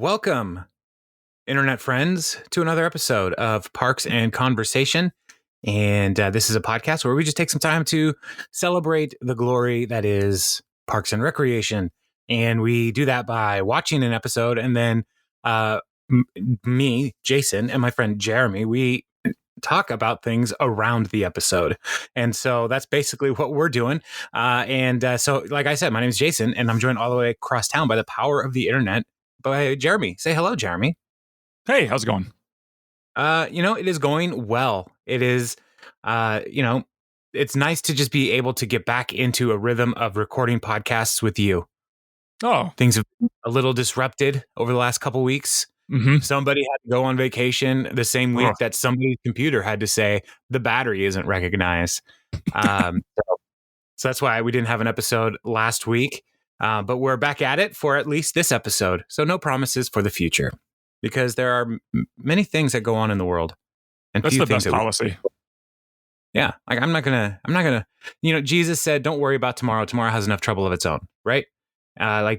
Welcome, internet friends, to another episode of Parks and Conversation. And this is a podcast where we just take some time to celebrate the glory that is Parks and Recreation. And we do that by watching an episode. And then me, Jason, and my friend Jeremy, we talk about things around the episode. And so that's basically what we're doing. So, like I said, my name is Jason, and I'm joined all the way across town by the power of the internet by Jeremy. Say hello, Jeremy. Hey, how's it going? It is going well. It is, it's nice to just be able to get back into a rhythm of recording podcasts with you. Oh, things have been a little disrupted over the last couple weeks. Mm-hmm. Somebody had to go on vacation the same week that somebody's computer had to say the battery isn't recognized. So that's why we didn't have an episode last week. But we're back at it for at least this episode. So no promises for the future, because there are many things that go on in the world. And that's the best policy. Yeah. Like I'm not gonna, Jesus said, don't worry about tomorrow. Tomorrow has enough trouble of its own. Right.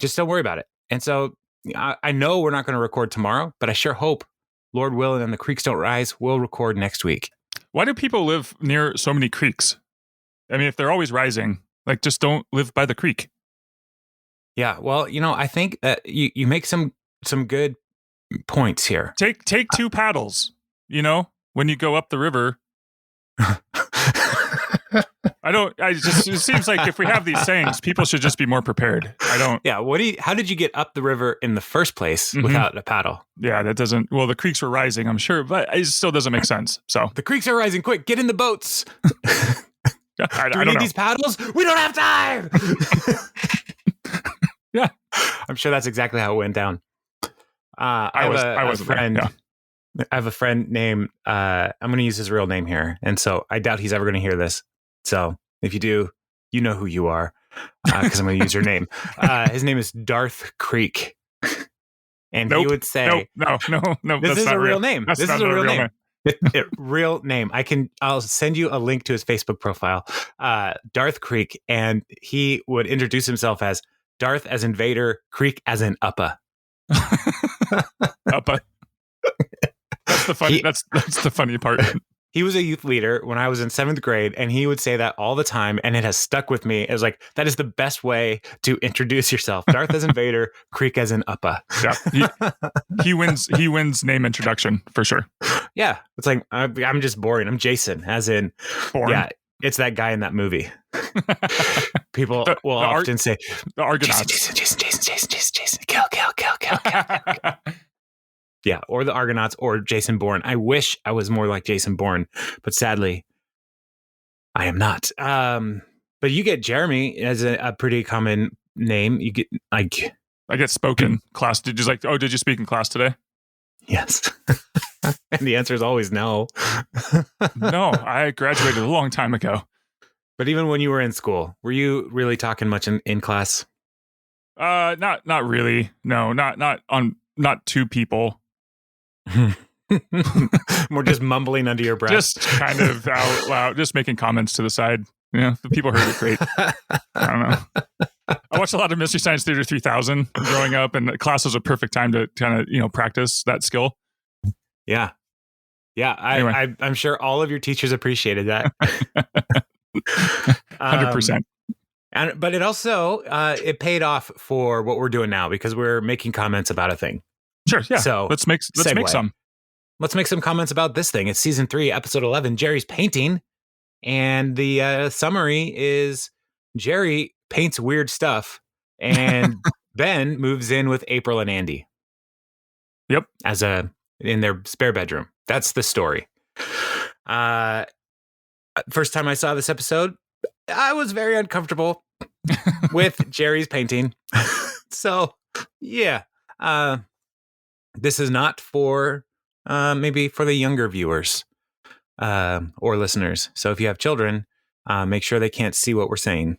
Just don't worry about it. And so I know we're not going to record tomorrow, but I sure hope, Lord willing, and the creeks don't rise, we'll record next week. Why do people live near so many creeks? I mean, if they're always rising, just don't live by the creek. Yeah, well, I think that you make some good points here. Take two paddles, when you go up the river. It seems like if we have these sayings, people should just be more prepared. Yeah, how did you get up the river in the first place without a paddle? Yeah, the creeks were rising, I'm sure, but it still doesn't make sense. So the creeks are rising, quick, get in the boats. I Do we need these paddles? We don't have time. Yeah. I'm sure that's exactly how it went down. I have a friend named, I'm going to use his real name here. And so I doubt he's ever going to hear this. So if you do, you know who you are, because I'm going to use your name. His name is Darth Creek. And he would say, no, this is a real name. This is a real name. Real name. I'll send you a link to his Facebook profile, Darth Creek. And he would introduce himself as Darth as in Vader, Creek as in Uppa. Uppa. That's the funny. That's the funny part. He was a youth leader when I was in 7th grade, and he would say that all the time, and it has stuck with me. It was like, that is the best way to introduce yourself. Darth as in Vader, Creek as in Uppa. Yeah, he wins name introduction for sure. Yeah, it's like I'm just boring. I'm Jason, as in boring. Yeah, it's that guy in that movie. People will often say, the Argonauts. Jason, kill. Yeah, or the Argonauts, or Jason Bourne. I wish I was more like Jason Bourne, but sadly, I am not. But you get Jeremy as a pretty common name. You get I get spoken class. Did you speak in class today? Yes. And the answer is always no. No, I graduated a long time ago. But even when you were in school, were you really talking much in class? Not really. No, not two people. More just mumbling under your breath. Just kind of out loud, just making comments to the side. Yeah, the people heard it great. I don't know. I watched a lot of Mystery Science Theater 3000 growing up, and class was a perfect time to kind of, practice that skill. Yeah. Yeah. Anyway. I'm sure all of your teachers appreciated that. 100%. But it also, it paid off for what we're doing now, because we're making comments about a thing. Sure. Yeah. So let's make some. Let's make some comments about this thing. It's season 3, episode 11, Jerry's painting. And the summary is Jerry paints weird stuff, and Ben moves in with April and Andy. Yep. In their spare bedroom. That's the story. First time I saw this episode, I was very uncomfortable with Jerry's painting. So, yeah. This is not for maybe for the younger viewers or listeners. So if you have children, make sure they can't see what we're saying.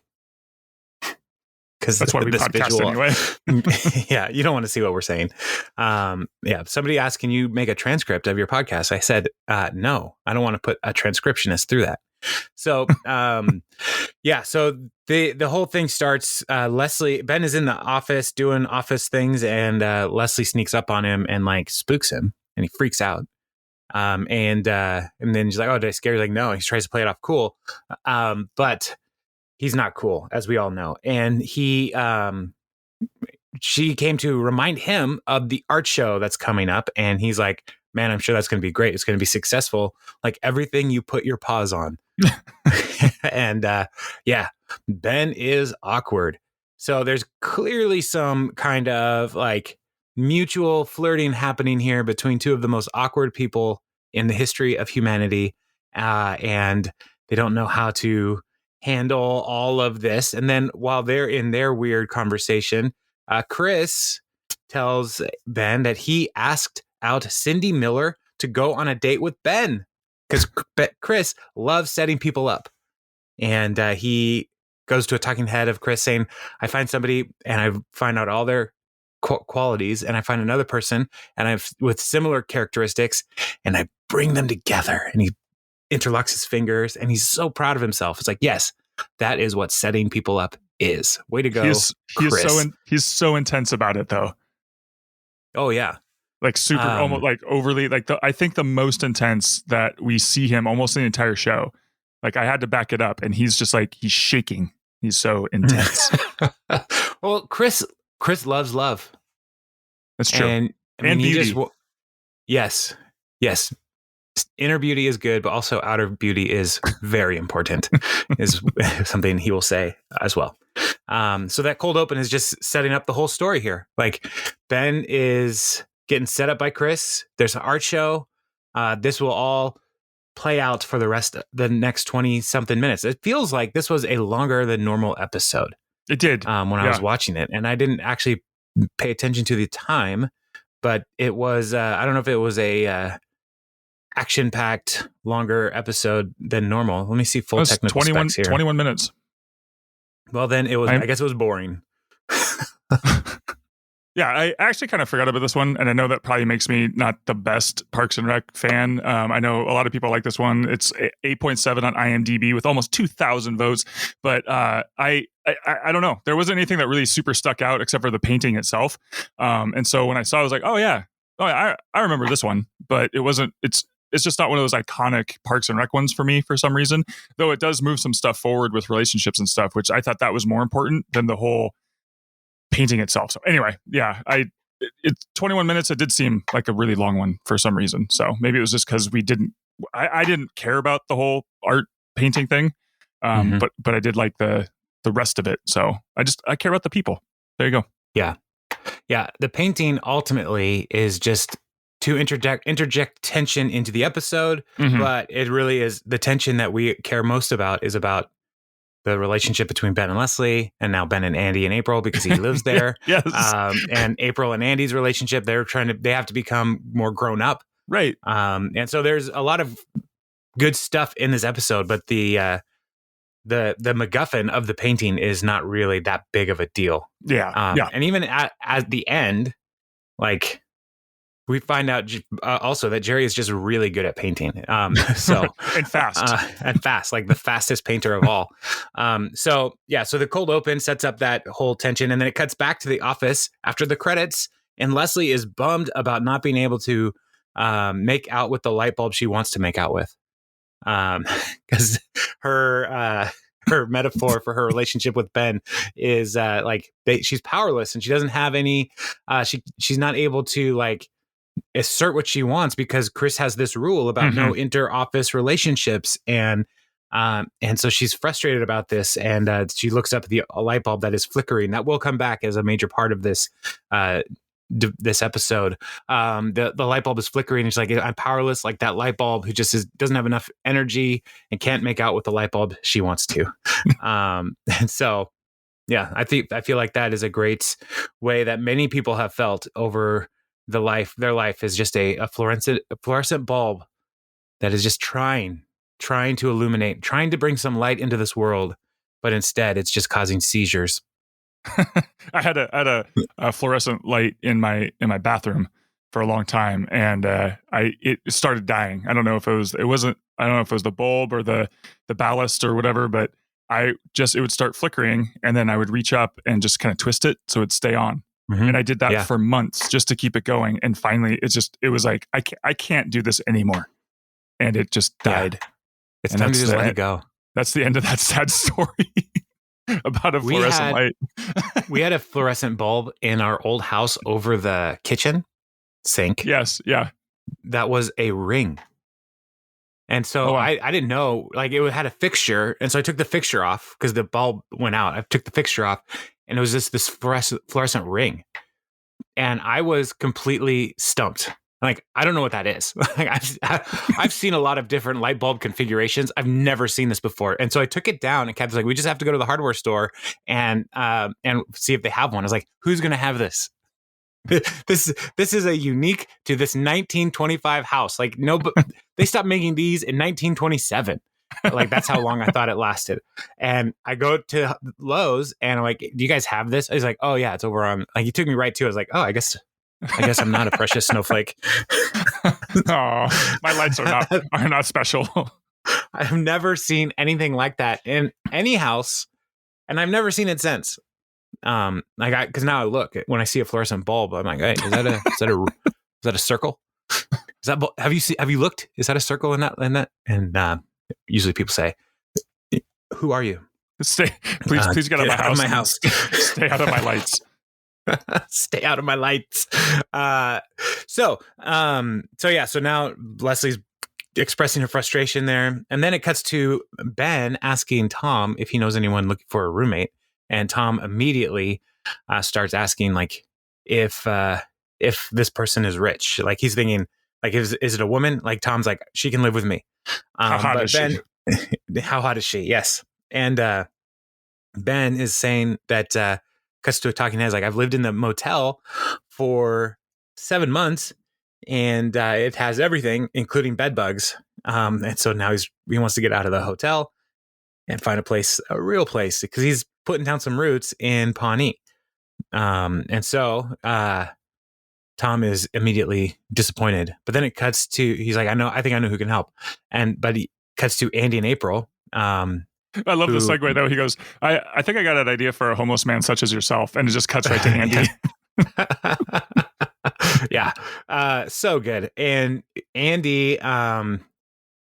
Because that's why we podcast anyway. Yeah, you don't want to see what we're saying. Yeah, somebody asked, can you make a transcript of your podcast? I said, no, I don't want to put a transcriptionist through that. So, so the whole thing starts. Ben is in the office doing office things, and Leslie sneaks up on him and like spooks him, and he freaks out. And then she's like, "Oh, did I scare you?" Like, no. He tries to play it off cool, but he's not cool, as we all know. And she came to remind him of the art show that's coming up, and he's like, "Man, I'm sure that's going to be great. It's going to be successful, like everything you put your paws on." And Ben is awkward. So there's clearly some kind of like mutual flirting happening here between two of the most awkward people in the history of humanity. And they don't know how to handle all of this. And then while they're in their weird conversation, Chris tells Ben that he asked out Cindy Miller to go on a date with Ben because Chris loves setting people up. And he goes to a talking head of Chris saying, I find somebody and I find out all their qualities, and I find another person and I've with similar characteristics, and I bring them together. And he interlocks his fingers, and he's so proud of himself. It's like, yes, that is what setting people up is. Way to go, Chris. He's so intense about it, though. Oh yeah, like super, almost like overly. Like I think the most intense that we see him almost in the entire show. Like I had to back it up, and he's just like he's shaking. He's so intense. Well, Chris loves love. That's true, and beauty. Yes. Inner beauty is good, but also outer beauty is very important. Is something he will say as well. So that cold open is just setting up the whole story here. Like Ben is getting set up by Chris. There's an art show. This will all play out for the next 20 something minutes. It feels like this was a longer than normal episode. It did when I was watching it, and I didn't actually pay attention to the time, but it was I don't know if it was a action-packed longer episode than normal. Let me see full technical specs here. 21 minutes. Well, then it was. I guess it was boring. Yeah, I actually kind of forgot about this one, and I know that probably makes me not the best Parks and Rec fan. I know a lot of people like this one. It's 8.7 on IMDb with almost 2,000 votes, but I don't know. There wasn't anything that really super stuck out except for the painting itself. And so when I saw it, I was like, oh yeah, I remember this one, but it wasn't. It's just not one of those iconic Parks and Rec ones for me for some reason. Though it does move some stuff forward with relationships and stuff, which I thought that was more important than the whole painting itself. So anyway, yeah, it's 21 minutes. It did seem like a really long one for some reason. So maybe it was just because I didn't care about the whole art painting thing. But I did like the rest of it. So I care about the people. There you go. Yeah. Yeah. The painting ultimately is just to interject tension into the episode, but it really is the tension that we care most about is about the relationship between Ben and Leslie, and now Ben and Andy and April because he lives there. Yes. And April and Andy's relationship, they have to become more grown up. Right. And so there's a lot of good stuff in this episode, but the MacGuffin of the painting is not really that big of a deal. Yeah. And even at the end, like we find out also that Jerry is just really good at painting. So and fast, like the fastest painter of all. So the cold open sets up that whole tension, and then it cuts back to the office after the credits, and Leslie is bummed about not being able to make out with the light bulb she wants to make out with, because her metaphor for her relationship with Ben is she's powerless and she doesn't have any. She's not able to like assert what she wants because Chris has this rule about no inter-office relationships, and so she's frustrated about this, and she looks up at the light bulb that is flickering. That will come back as a major part of this this episode. The light bulb is flickering, and she's like, I'm powerless like that light bulb who just doesn't have enough energy and can't make out with the light bulb she wants to. And so I feel like that is a great way that many people have felt over their life is just a fluorescent bulb that is just trying to illuminate, trying to bring some light into this world, but instead it's just causing seizures. I had a fluorescent light in my bathroom for a long time, and it started dying. I don't know if it wasn't I don't know if it was the bulb or the ballast or whatever, but it would start flickering, and then I would reach up and just kind of twist it so it'd stay on. Mhm. And I did that Yeah. for months just to keep it going. And finally, it was like, I can't do this anymore. And it just died. It's And time to that's just let it go. That's the end of that sad story about a fluorescent light. We had a fluorescent bulb in our old house over the kitchen sink. Yes. Yeah. That was a ring. And so Oh, wow. I didn't know, like it had a fixture. And so I took the fixture off because the bulb went out. I took the fixture off and it was just this fluorescent ring. And I was completely stumped. Like, I don't know what that is. Like, I've seen a lot of different light bulb configurations. I've never seen this before. And so I took it down and Kev was like, we just have to go to the hardware store and see if they have one. I was like, who's going to have this? This is a unique to this 1925 house. Like, no, but they stopped making these in 1927. Like, that's how long I thought it lasted. And I go to Lowe's and I'm like, do you guys have this? He's like, oh yeah, it's over on, like, he took me right to it. I was like, oh, I guess I'm not a precious snowflake. Oh, my lights are not special. I've never seen anything like that in any house, and I've never seen it since. Because now I look when I see a fluorescent bulb, I'm like, hey, is that a circle? Is that have you looked? Is that a circle in that? And usually people say, who are you? Please get out of my house. Stay out of my lights. Stay out of my lights. So now Leslie's expressing her frustration there. And then it cuts to Ben asking Tom if he knows anyone looking for a roommate. And Tom immediately starts asking, like, if this person is rich. Like, he's thinking, like, is it a woman? Like, Tom's like, she can live with me. How hot is she? How hot is she? Yes. And Ben is saying that cuts to a talking head, like, I've lived in the motel for 7 months and it has everything, including bed bugs. And so now he wants to get out of the hotel and find a real place, because he's putting down some roots in Pawnee. And so Tom is immediately disappointed, but then it cuts to, he's like, I think I know who can help. But he cuts to Andy and April. I love the segue though. He goes, I think I got an idea for a homeless man such as yourself. And it just cuts right to Andy. Yeah. So good. And Andy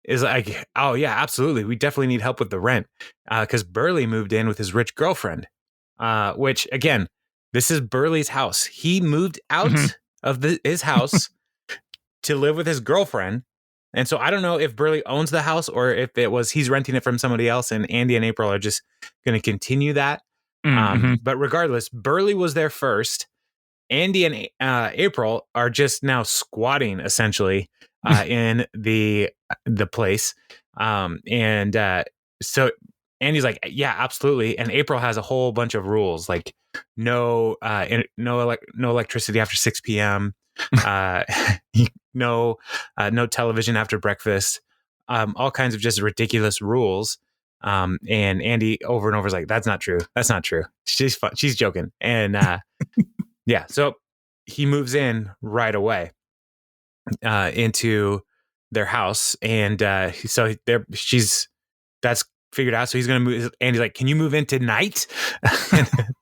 is like, oh yeah, absolutely. We definitely need help with the rent. Because Burley moved in with his rich girlfriend. Which, again, this is Burley's house. He moved out of his house to live with his girlfriend. And so I don't know if Burley owns the house or if he's renting it from somebody else, and Andy and April are just going to continue that. But regardless, Burley was there first. Andy and April are just now squatting essentially in the place. So Andy's like, yeah, absolutely. And April has a whole bunch of rules, like no electricity after 6 p.m. No television after breakfast. All kinds of just ridiculous rules. And Andy over and over is like, that's not true. That's not true. She's fun. She's joking. And yeah, so he moves in right away into their house, and so that's figured out. So he's going to move. Andy's like, can you move in tonight?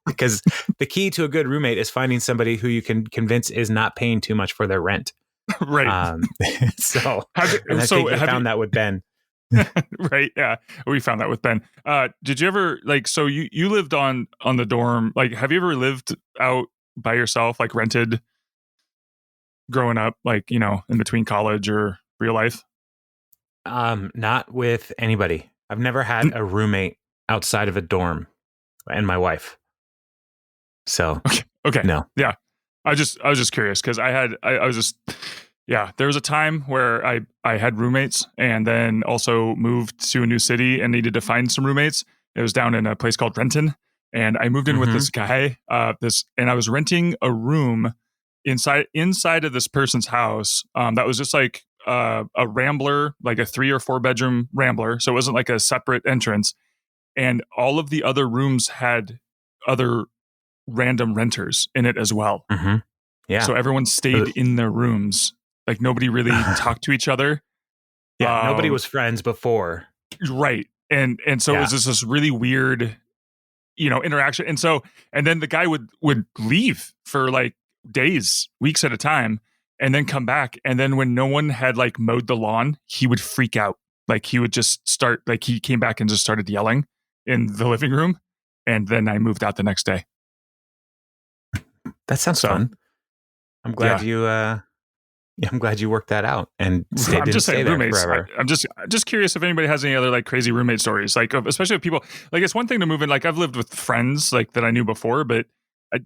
Because the key to a good roommate is finding somebody who you can convince is not paying too much for their rent. Right. So found that with Ben. Right. Yeah. We found that with Ben. Did you ever, like, so you lived on the dorm, like, have you ever lived out by yourself, like rented growing up, like, in between college or real life? Not with anybody. I've never had a roommate outside of a dorm and my wife. So, okay. No. Yeah. I was just curious because there was a time where I had roommates and then also moved to a new city and needed to find some roommates. It was down in a place called Renton. And I moved in with this guy, and I was renting a room inside of this person's house. That was just like a rambler, like a 3 or 4 bedroom rambler. So it wasn't like a separate entrance. And all of the other rooms had other random renters in it as well. Mm-hmm. Yeah. So everyone stayed in their rooms. Like nobody really talked to each other. Yeah, nobody was friends before. Right. And so it was just this really weird, interaction. And then the guy would leave for like days, weeks at a time, and then come back. And then when no one had like mowed the lawn, he would freak out. Like he would just start, like he came back and just started yelling in the living room. And then I moved out the next day. That sounds fun. I'm glad I'm glad you worked that out and didn't stay there forever. I'm just curious if anybody has any other like crazy roommate stories, like especially with people. Like it's one thing to move in. Like I've lived with friends like that I knew before, but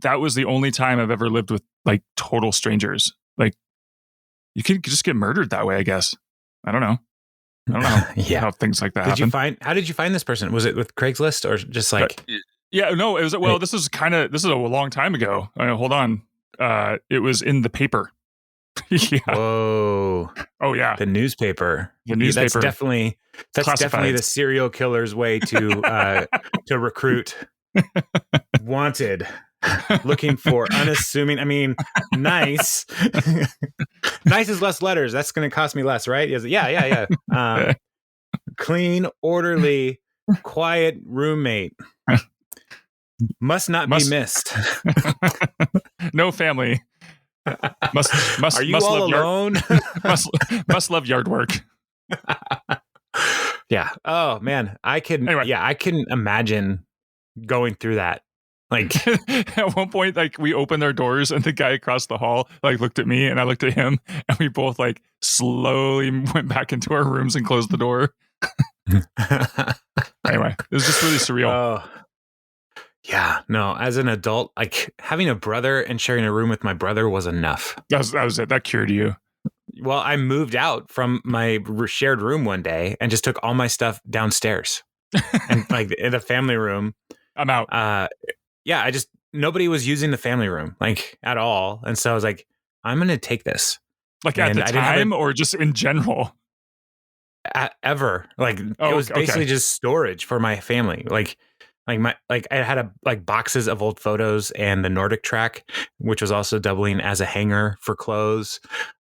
that was the only time I've ever lived with like total strangers. Like you can just get murdered that way, I guess. I don't know. How things like that happen. How did you find this person? Was it with Craigslist or just like? No, it was. This is a long time ago. Hold on. It was in the paper. Yeah. Whoa. Oh yeah. The newspaper. That's definitely the serial killer's way to recruit. Wanted. Looking for unassuming. I mean, nice. Nice is less letters. That's going to cost me less, right? Yeah. Clean, orderly, quiet roommate. Must not be missed. No family. Are you all alone? must love yard work. Yeah. Oh man, I couldn't imagine going through that. Like at one point, like we opened our doors and the guy across the hall like looked at me and I looked at him and we both like slowly went back into our rooms and closed the door. Anyway, it was just really surreal. Oh. Yeah, no, as an adult, like having a brother and sharing a room with my brother was enough. That was it. That cured you. Well, I moved out from my shared room one day and just took all my stuff downstairs. And like in the family room. I'm out. Nobody was using the family room like at all. And so I was like, I'm going to take this. Like at the time or just in general? Ever. Like it was basically just storage for my family. I had boxes of old photos and the Nordic track, which was also doubling as a hanger for clothes.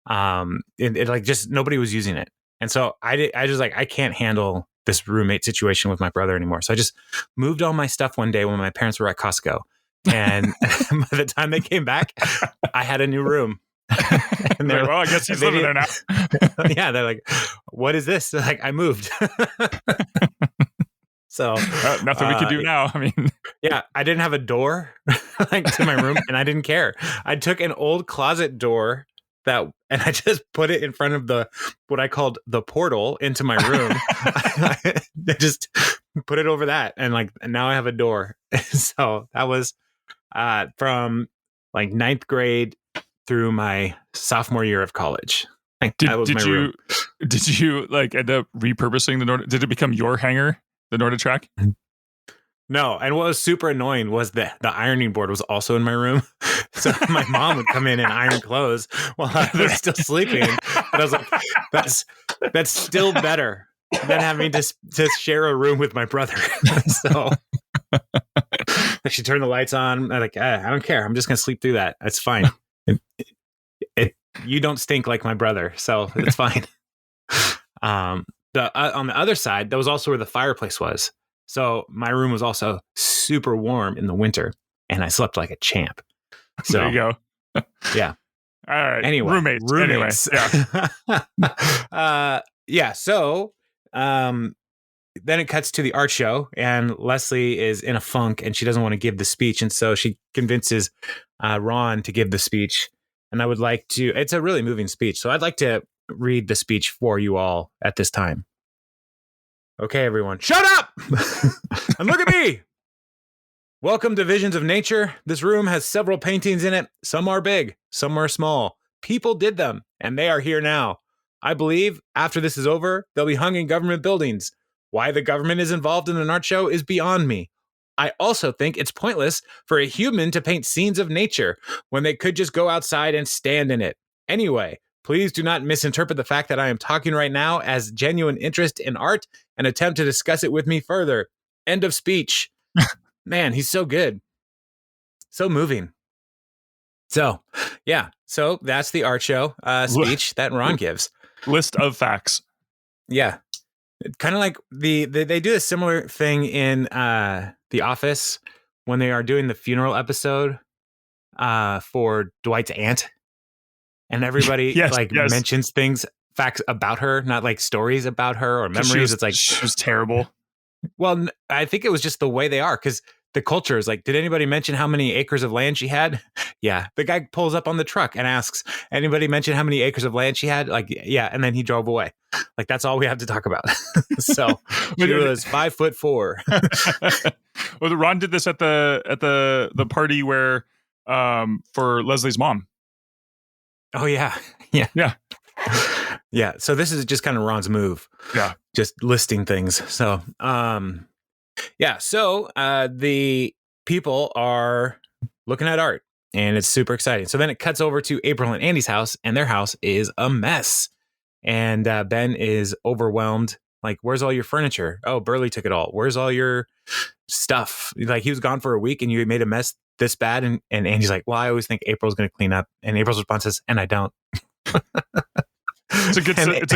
Nobody was using it. And so I can't handle this roommate situation with my brother anymore. So I just moved all my stuff one day when my parents were at Costco. And by the time they came back, I had a new room. And they're well, I guess he's living there now. Yeah. They're like, what is this? They're like, I moved. So nothing we can do now. I mean, yeah, I didn't have a door to my room, and I didn't care. I took an old closet door and I just put it in front of what I called the portal into my room. I just put it over that, and now I have a door. So that was from like 9th grade through my sophomore year of college. Did you like end up repurposing the Nordic? Did it become your hanger? The Nordic track? No. And what was super annoying was that the ironing board was also in my room. So my mom would come in and iron clothes while I was still sleeping. But I was like, that's still better than having to share a room with my brother. So she turned the lights on. I'm like, I don't care. I'm just going to sleep through that. It's fine. You don't stink like my brother. So it's fine. On the other side, that was also where the fireplace was. So my room was also super warm in the winter, and I slept like a champ. So there you go. Yeah. All right. Anyway, roommates. Yeah. Yeah. So then it cuts to the art show, and Leslie is in a funk, and she doesn't want to give the speech, and so she convinces Ron to give the speech. And I would like to. It's a really moving speech, so I'd like to read the speech for you all at this time. Okay, everyone, shut up and look at me. Welcome to Visions of Nature. This room has several paintings in it. Some are big, some are small. People did them, and they are here now. I believe after this is over, they'll be hung in government buildings. Why the government is involved in an art show is beyond me. I also think it's pointless for a human to paint scenes of nature when they could just go outside and stand in it. Anyway, please do not misinterpret the fact that I am talking right now as genuine interest in art and attempt to discuss it with me further. End of speech. Man, he's so good. So moving. So, yeah. So that's the art show speech that Ron gives. List of facts. Yeah. Kind of like they do a similar thing in The Office when they are doing the funeral episode for Dwight's aunt, and everybody Yes, like yes. mentions facts about her, not like stories about her or memories. It's like she was terrible. Well, I think it was just the way they are, because the culture is like, did anybody mention how many acres of land she had? Yeah. The guy pulls up on the truck and asks, anybody mention how many acres of land she had? Like, yeah. And then he drove away. Like, that's all we have to talk about. So she was 5'4". Well, Ron did this at the party where for Leslie's mom. Oh, yeah. Yeah. Yeah. Yeah. So this is just kind of Ron's move. Yeah. Just listing things. So, yeah. So the people are looking at art, and it's super exciting. So then it cuts over to April and Andy's house, and their house is a mess. And Ben is overwhelmed. Like, where's all your furniture? Oh, Burley took it all. Where's all your stuff? Like, he was gone for a week and you made a mess this bad. And Andy's like, well, I always think April's going to clean up. And April's response is, and I don't. It's a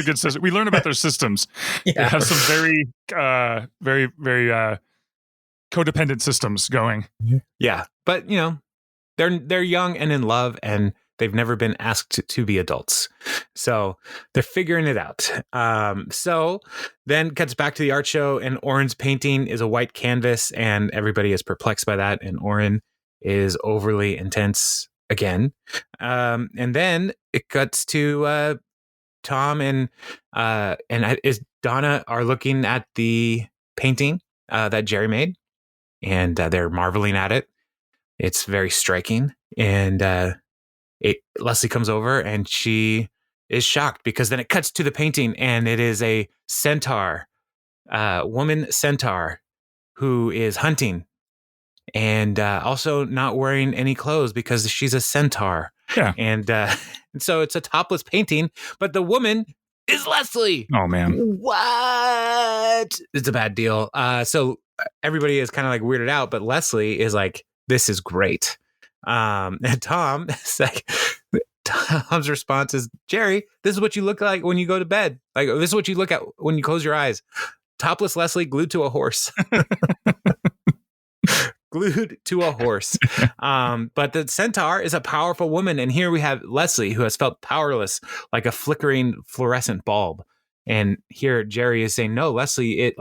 good system. We learn about their systems. Yeah. They have some very, very, very codependent systems going. Yeah. But, you know, they're young and in love, and they've never been asked to be adults. So they're figuring it out. So then cuts back to the art show, and Oren's painting is a white canvas, and everybody is perplexed by that. And Oren is overly intense again. And then it cuts to Tom and Donna are looking at the painting that Jerry made, and they're marveling at it. It's very striking. And Leslie comes over and she is shocked, because then it cuts to the painting, and it is a centaur, woman centaur, who is hunting and also not wearing any clothes because she's a centaur. Yeah. And so it's a topless painting, but the woman is Leslie. Oh, man. What? It's a bad deal. So everybody is kind of like weirded out, but Leslie is like, this is great. And Tom is like, Tom's response is, Jerry, this is what you look like when you go to bed. Like, this is what you look at when you close your eyes. Topless Leslie glued to a horse. Glued to a horse. But the centaur is a powerful woman. And here we have Leslie, who has felt powerless like a flickering fluorescent bulb. And here Jerry is saying, no, Leslie,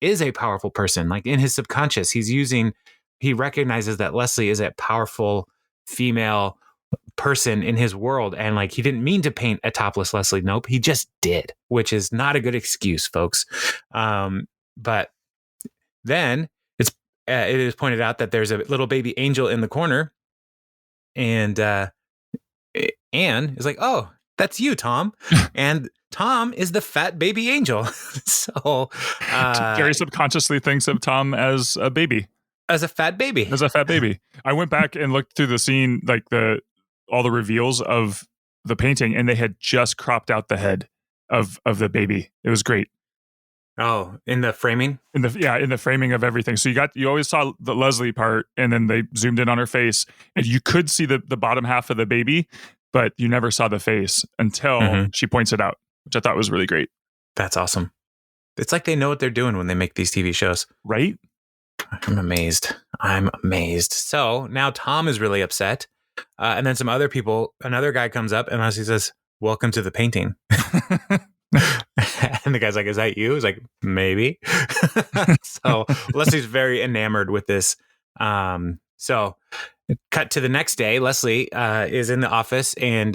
is a powerful person. Like, in his subconscious, he recognizes that Leslie is a powerful female person in his world. And like, he didn't mean to paint a topless Leslie. Nope. He just did, which is not a good excuse, folks. But then it is pointed out that there's a little baby angel in the corner, and Anne is like, oh, that's you, Tom. And Tom is the fat baby angel. So Jerry subconsciously thinks of Tom as a baby. As a fat baby. I went back and looked through the scene, like all the reveals of the painting, and they had just cropped out the head of the baby. It was great. Oh, in the framing? In the framing of everything. So you always saw the Leslie part, and then they zoomed in on her face, and you could see the bottom half of the baby, but you never saw the face until she points it out, which I thought was really great. That's awesome. It's like they know what they're doing when they make these TV shows. Right? I'm amazed. So now Tom is really upset. And then another guy comes up and he says, welcome to the painting. And the guy's like, is that you? He's like, maybe. So Leslie's very enamored with this. So cut to the next day. Leslie is in the office, and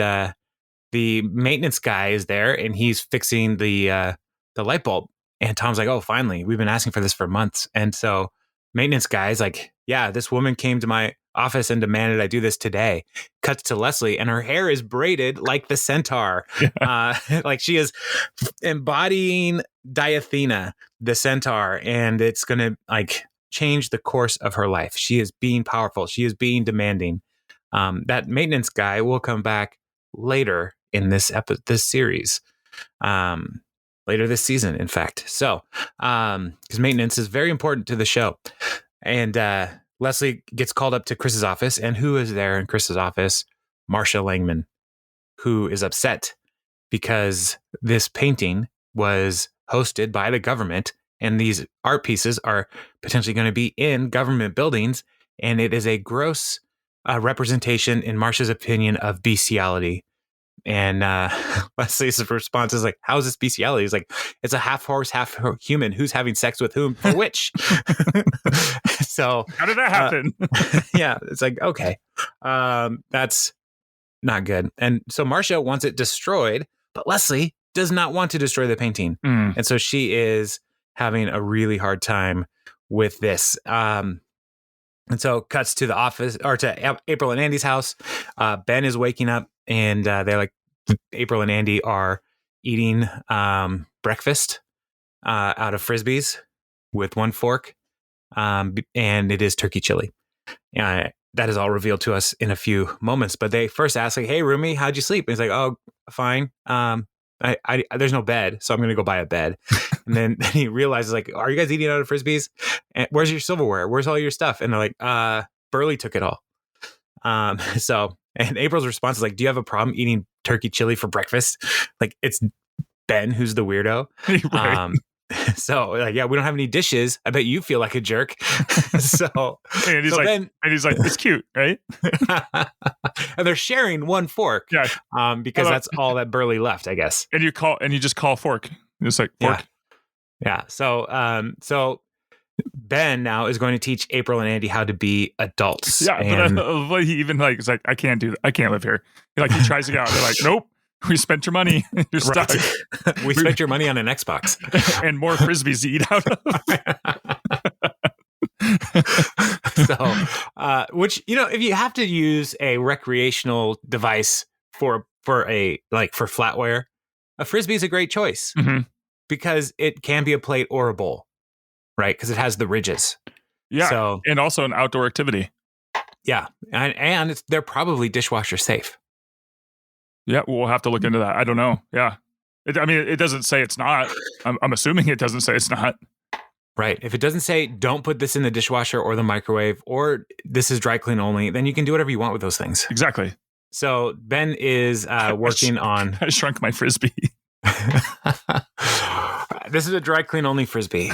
the maintenance guy is there, and he's fixing the light bulb. And Tom's like, oh, finally, we've been asking for this for months. And so maintenance guy's like, yeah, this woman came to my office and demanded I do this today. Cuts to Leslie, and her hair is braided like the centaur. Yeah. Like, she is embodying Diathena, the centaur, and it's going to like change the course of her life. She is being powerful. She is being demanding. That maintenance guy will come back later in this series. Later this season, in fact. So, because maintenance is very important to the show. And Leslie gets called up to Chris's office. And who is there in Chris's office? Marcia Langman, who is upset because this painting was hosted by the government, and these art pieces are potentially going to be in government buildings, and it is a gross representation, in Marcia's opinion, of bestiality. And Leslie's response is like, how is this bestiality? He's like, it's a half horse, half human. Who's having sex with whom for which? So how did that happen? Yeah, it's like, okay, that's not good. And so Marcia wants it destroyed, but Leslie does not want to destroy the painting. And so she is having a really hard time with this. And so cuts to the office, or to April and Andy's house. Ben is waking up, and they're like, April and Andy are eating breakfast out of Frisbees with one fork. And it is turkey chili. That is all revealed to us in a few moments. But they first ask, like, hey, roomie, how'd you sleep? And he's like, oh, fine. I there's no bed, so I'm going to go buy a bed. And then he realizes, like, are you guys eating out of Frisbees? And where's your silverware? Where's all your stuff? And they're like, Burley took it all. And April's response is like, do you have a problem eating turkey chili for breakfast? Like, it's Ben who's the weirdo. Right. So like, yeah, we don't have any dishes. I bet you feel like a jerk. And he's like, it's cute, right? And they're sharing one fork. Yeah. Because that's all that Burley left, I guess. And you just call fork. It's like fork. Yeah. So Ben now is going to teach April and Andy how to be adults. Yeah. But he even like, it's like, I can't do that. I can't live here. He tries to get out. They're like, nope. We spent your money. You're stuck. Right. We spent your money on an Xbox. And more Frisbees to eat out of. So, which, if you have to use a recreational device for flatware, a Frisbee is a great choice because it can be a plate or a bowl, right? Because it has the ridges. Yeah. So, and also an outdoor activity. Yeah. And they're probably dishwasher safe. Yeah, we'll have to look into that. I don't know. Yeah. It doesn't say it's not. I'm assuming it doesn't say it's not. Right. If it doesn't say don't put this in the dishwasher or the microwave, or this is dry clean only, then you can do whatever you want with those things. Exactly. So Ben is working on... I shrunk my Frisbee. This is a dry clean only Frisbee.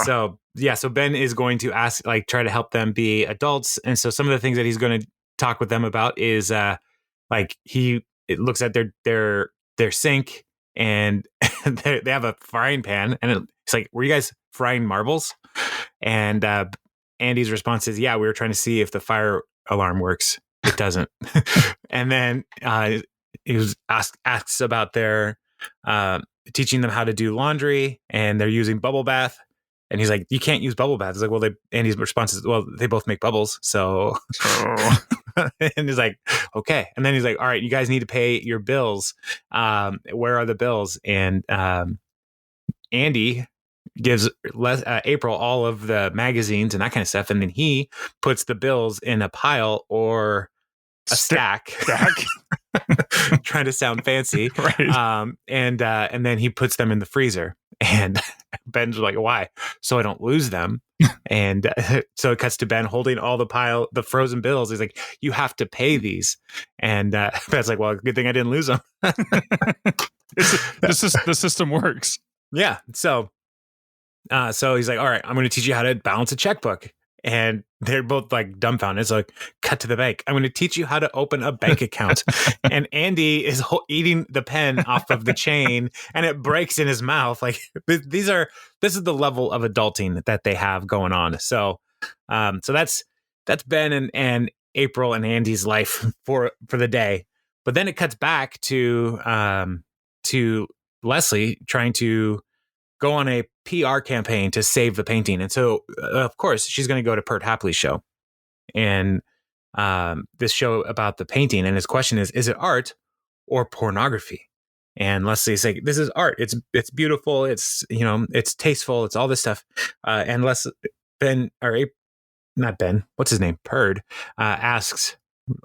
So Ben is going to try to help them be adults. And so some of the things that he's going to talk with them about is it looks at their sink, and they have a frying pan, and it's like, were you guys frying marbles? And Andy's response is, yeah, we were trying to see if the fire alarm works. It doesn't. And then he asks about their teaching them how to do laundry, and they're using bubble bath. And he's like, you can't use bubble bath. It's like, well, Andy's response is, well, they both make bubbles. So, and he's like, okay. And then he's like, all right, you guys need to pay your bills. Where are the bills? And Andy gives April all of the magazines and that kind of stuff. And then he puts the bills in a pile or a stack. Trying to sound fancy. Right. And then he puts them in the freezer. And Ben's like, why? So I don't lose them. And so it cuts to Ben holding all the frozen bills. He's like, you have to pay these. And Ben's like, well, good thing I didn't lose them. The system works. Yeah. So he's like, all right, I'm going to teach you how to balance a checkbook. And they're both like dumbfounded. It's like, cut to the bank. I'm going to teach you how to open a bank account. And Andy is eating the pen off of the chain, and it breaks in his mouth. Like this is the level of adulting that they have going on. So that's Ben and April and Andy's life for the day. But then it cuts back to Leslie trying to go on a PR campaign to save the painting. And so, of course, she's going to go to Pert Hapley's show. And this show about the painting. And his question is it art or pornography? And Leslie's like, this is art. It's beautiful. It's, it's tasteful. It's all this stuff. And not Ben, what's his name? Perd asks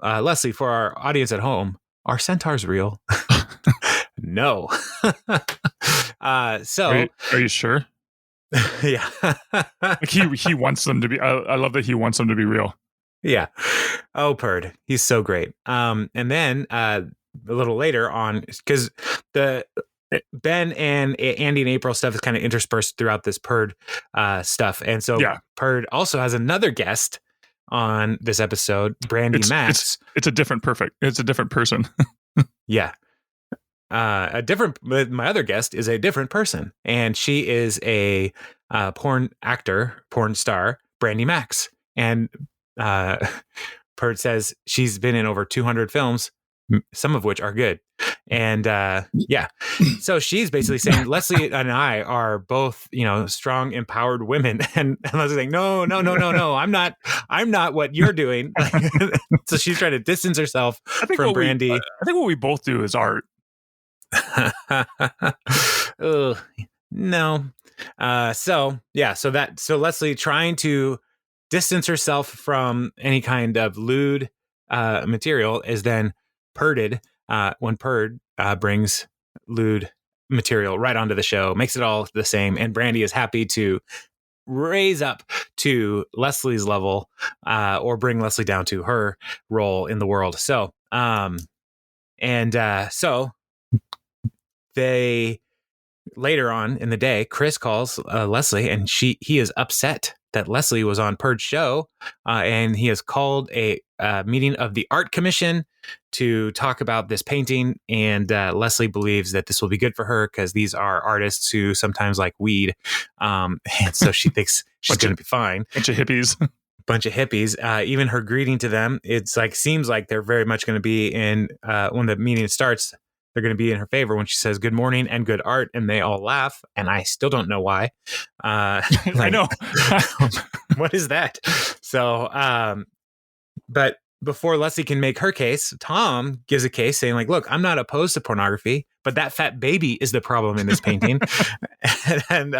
Leslie, for our audience at home, are centaurs real? No. So are you sure? Yeah. Like he wants them to be. I love that he wants them to be real. Yeah. Oh, Perd, he's so great. And then a little later on, because the Ben and Andy and April stuff is kind of interspersed throughout this Purd stuff. And so Purd also has another guest on this episode, Brandy Max. It's a different person. Yeah. My other guest is a different person, and she is a porn star, Brandy Max. And Purd says she's been in over 200 films, some of which are good. And so she's basically saying Leslie and I are both, strong, empowered women. And Leslie's saying, no, I'm not what you're doing. So she's trying to distance herself from Brandy. I think what we both do is art. No. So Leslie trying to distance herself from any kind of lewd material is then Purded when Purd brings lewd material right onto the show, makes it all the same, and Brandy is happy to raise up to Leslie's level or bring Leslie down to her role in the world. So they later on in the day, Chris calls Leslie, and he is upset that Leslie was on Purd's show, and he has called a meeting of the art commission to talk about this painting. And Leslie believes that this will be good for her because these are artists who sometimes like weed, and so she thinks she's going to be fine. Bunch of hippies. Even her greeting to them, it's like seems like they're very much going to be in when the meeting starts. They're going to be in her favor when she says good morning and good art, and they all laugh. And I still don't know why. I know. What is that? So, but before Leslie can make her case, Tom gives a case saying like, look, I'm not opposed to pornography, but that fat baby is the problem in this painting. and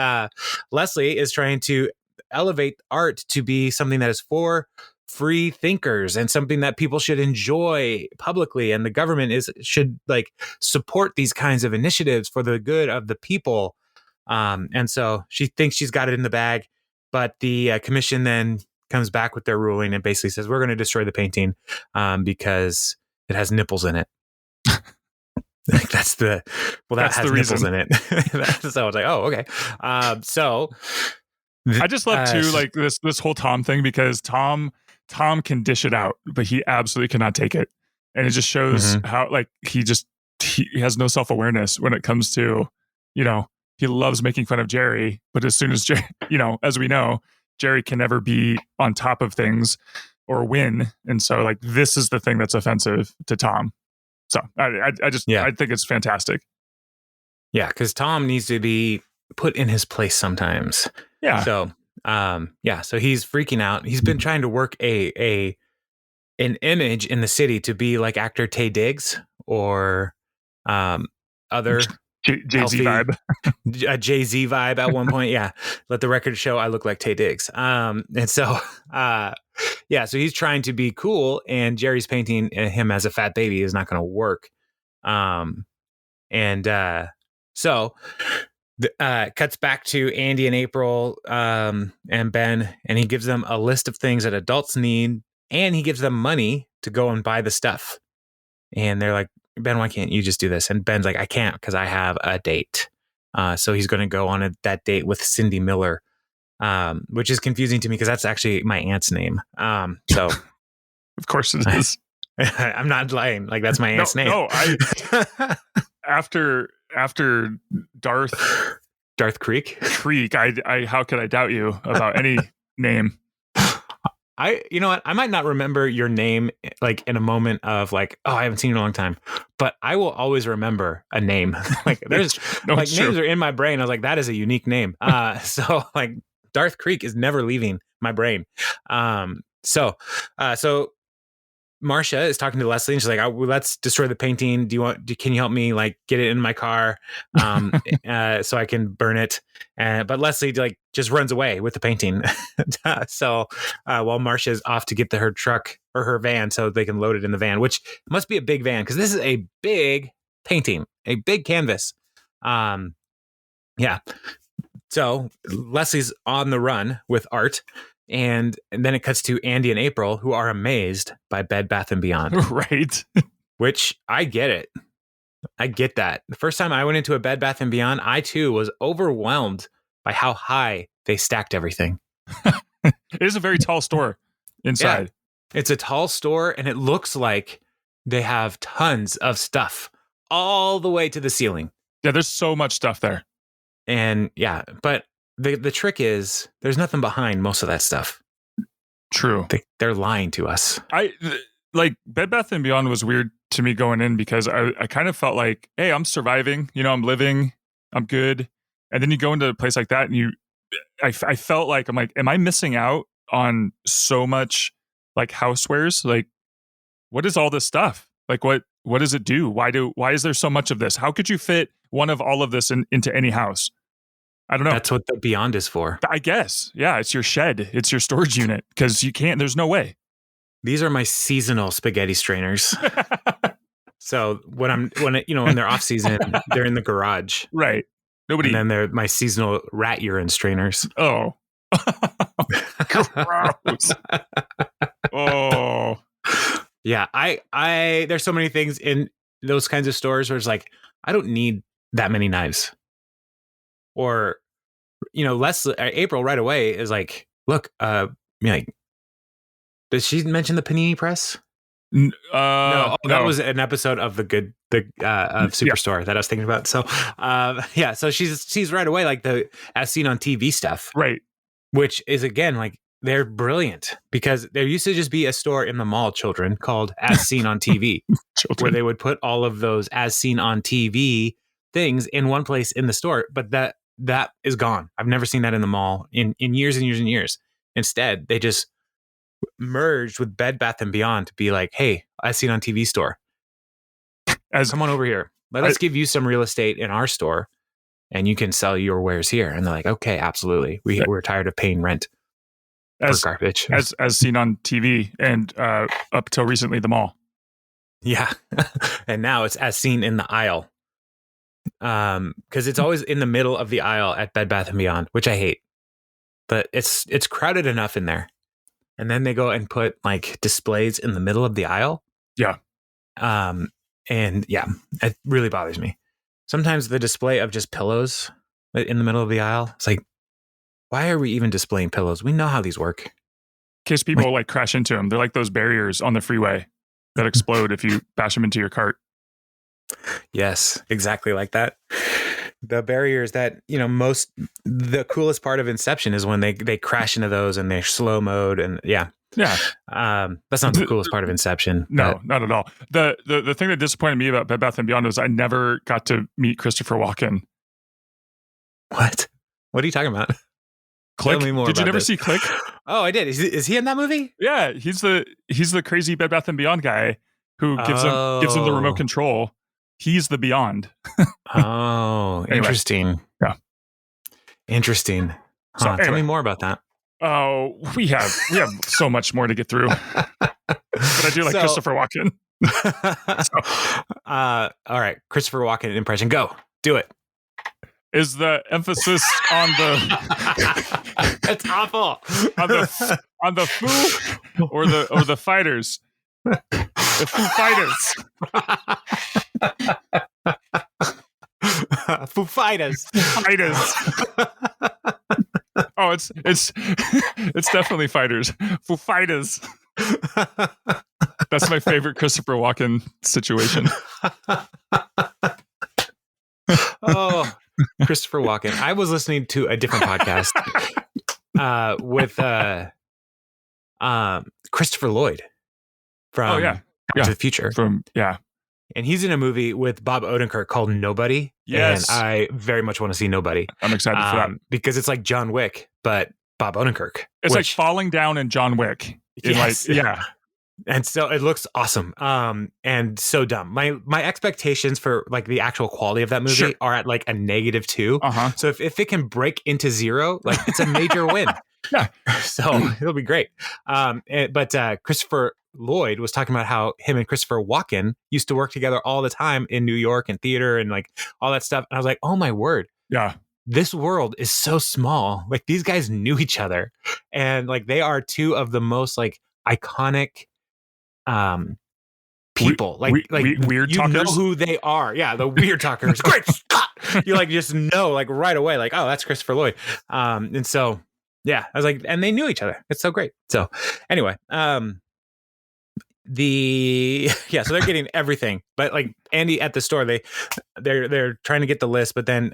Leslie is trying to elevate art to be something that is for free thinkers and something that people should enjoy publicly, and the government should like support these kinds of initiatives for the good of the people. And so she thinks she's got it in the bag, but the commission then comes back with their ruling and basically says we're going to destroy the painting because it has nipples in it. Like that has nipples in it. So I was like, oh, okay. I just love too like this whole Tom thing, because Tom can dish it out, but he absolutely cannot take it. And it just shows how like he has no self-awareness when it comes to, he loves making fun of Jerry, but as soon as Jerry, as we know, Jerry can never be on top of things or win. And so like, this is the thing that's offensive to Tom. So I think it's fantastic. Yeah. Cause Tom needs to be put in his place sometimes. Yeah. So so he's freaking out. He's been trying to work an image in the city to be like actor Taye Diggs or other Jay-Z vibe. A Jay-Z vibe at one point. Yeah. Let the record show I look like Taye Diggs. And so so he's trying to be cool, and Jerry's painting him as a fat baby is not going to work. Cuts back to Andy and April and Ben, and he gives them a list of things that adults need, and he gives them money to go and buy the stuff. And they're like, Ben, why can't you just do this? And Ben's like, I can't because I have a date. So he's going to go on that date with Cindy Miller, which is confusing to me because that's actually my aunt's name. So of course it is. I'm not lying. Like that's my aunt's name. No, after Darth Creek, I how could I doubt you about any name? You know what? I might not remember your name like in a moment of like, oh, I haven't seen you in a long time, but I will always remember a name. Like there's names are in my brain. I was like, that is a unique name. So like Darth Creek is never leaving my brain. So Marcia is talking to Leslie, and she's like, let's destroy the painting. Can you help me like get it in my car so I can burn it? But Leslie like just runs away with the painting. So while Marcia is off to get her truck or her van so they can load it in the van, which must be a big van because this is a big painting, a big canvas. So Leslie's on the run with art. And then it cuts to Andy and April, who are amazed by Bed Bath & Beyond. Right. Which I get it. I get that. The first time I went into a Bed Bath & Beyond, I too was overwhelmed by how high they stacked everything. It is a very tall store inside. Yeah. It's a tall store, and it looks like they have tons of stuff all the way to the ceiling. Yeah, there's so much stuff there. And yeah, but the trick is there's nothing behind most of that stuff. True. They're lying to us. Like Bed Bath & Beyond was weird to me going in because I kind of felt like, hey, I'm surviving, I'm living, I'm good. And then you go into a place like that and I felt like, I'm like, am I missing out on so much like housewares? Like, what is all this stuff? Like, what does it do? Why is there so much of this? How could you fit one of all of this into any house? I don't know. That's what the Beyond is for. I guess. Yeah. It's your shed. It's your storage unit because there's no way. These are my seasonal spaghetti strainers. So when they're off season, they're in the garage. Right. And then they're my seasonal rat urine strainers. Oh. Gross. Oh. Yeah. I there's so many things in those kinds of stores where it's like, I don't need that many knives. Or, April right away is like, look, did she mention the panini press? No, that was an episode of of Superstore that I was thinking about. So, so she's right away like the as seen on TV stuff, right? Which is again like they're brilliant because there used to just be a store in the mall, children, called As Seen on TV, where they would put all of those as seen on TV things in one place in the store, but that is gone. I've never seen that in the mall in years and years and years. Instead, they just merged with Bed Bath & Beyond to be like, hey, I see it on TV store. Come on over here. Let us give you some real estate in our store and you can sell your wares here. And they're like, okay, absolutely. We're tired of paying rent for garbage. As seen on TV and up till recently, the mall. Yeah. And now it's as seen in the aisle. Because it's always in the middle of the aisle at Bed Bath & Beyond, which I hate. But it's crowded enough in there. And then they go and put like displays in the middle of the aisle. Yeah. And yeah, it really bothers me. Sometimes the display of just pillows in the middle of the aisle, it's like, why are we even displaying pillows? We know how these work. In case people like crash into them. They're like those barriers on the freeway that explode if you bash them into your cart. Yes, exactly like that. The barriers that, the coolest part of Inception is when they crash into those and they're slow mode and yeah. Yeah. That's not the coolest part of Inception. No, not at all. The thing that disappointed me about Bed Bath & Beyond was I never got to meet Christopher Walken. What? What are you talking about? Click? Tell me more. Did you never this. see Click? Oh, I did. Is he in that movie? Yeah, he's the crazy Bed Bath & Beyond guy who gives him the remote control. He's the Beyond. Oh, anyway. Interesting. Yeah. Interesting. So Tell me more about that. Oh, we have so much more to get through. But I do like Christopher Walken. All right. Christopher Walken impression. Go. Do it. Is the emphasis on the It's awful. on the Foo or the fighters? The Foo Fighters. Foo Fighters. Oh, it's definitely fighters. Foo Fighters. That's my favorite Christopher Walken situation. Oh, Christopher Walken. I was listening to a different podcast with Christopher Lloyd from Back to the Future. And he's in a movie with Bob Odenkirk called Nobody. Yes. And I very much want to see Nobody. I'm excited for that. Because it's like John Wick, but Bob Odenkirk. It's like falling down in John Wick. Yes. And so it looks awesome. And so dumb. My expectations for like the actual quality of that movie are at like a -2. Uh-huh. So if it can break into 0, like it's a major win. Yeah. So it'll be great. But Christopher Lloyd was talking about how him and Christopher Walken used to work together all the time in New York and theater and like all that stuff. And I was like, oh my word. Yeah. This world is so small. Like these guys knew each other. And like they are two of the most like iconic people, weird you talkers. know who they are. Yeah, the weird talkers. Great Scott! You like just know like right away, like, oh, that's Christopher Lloyd. And so yeah, I was like, and they knew each other. It's so great. So anyway, so they're getting everything, but like Andy at the store, they're trying to get the list, but then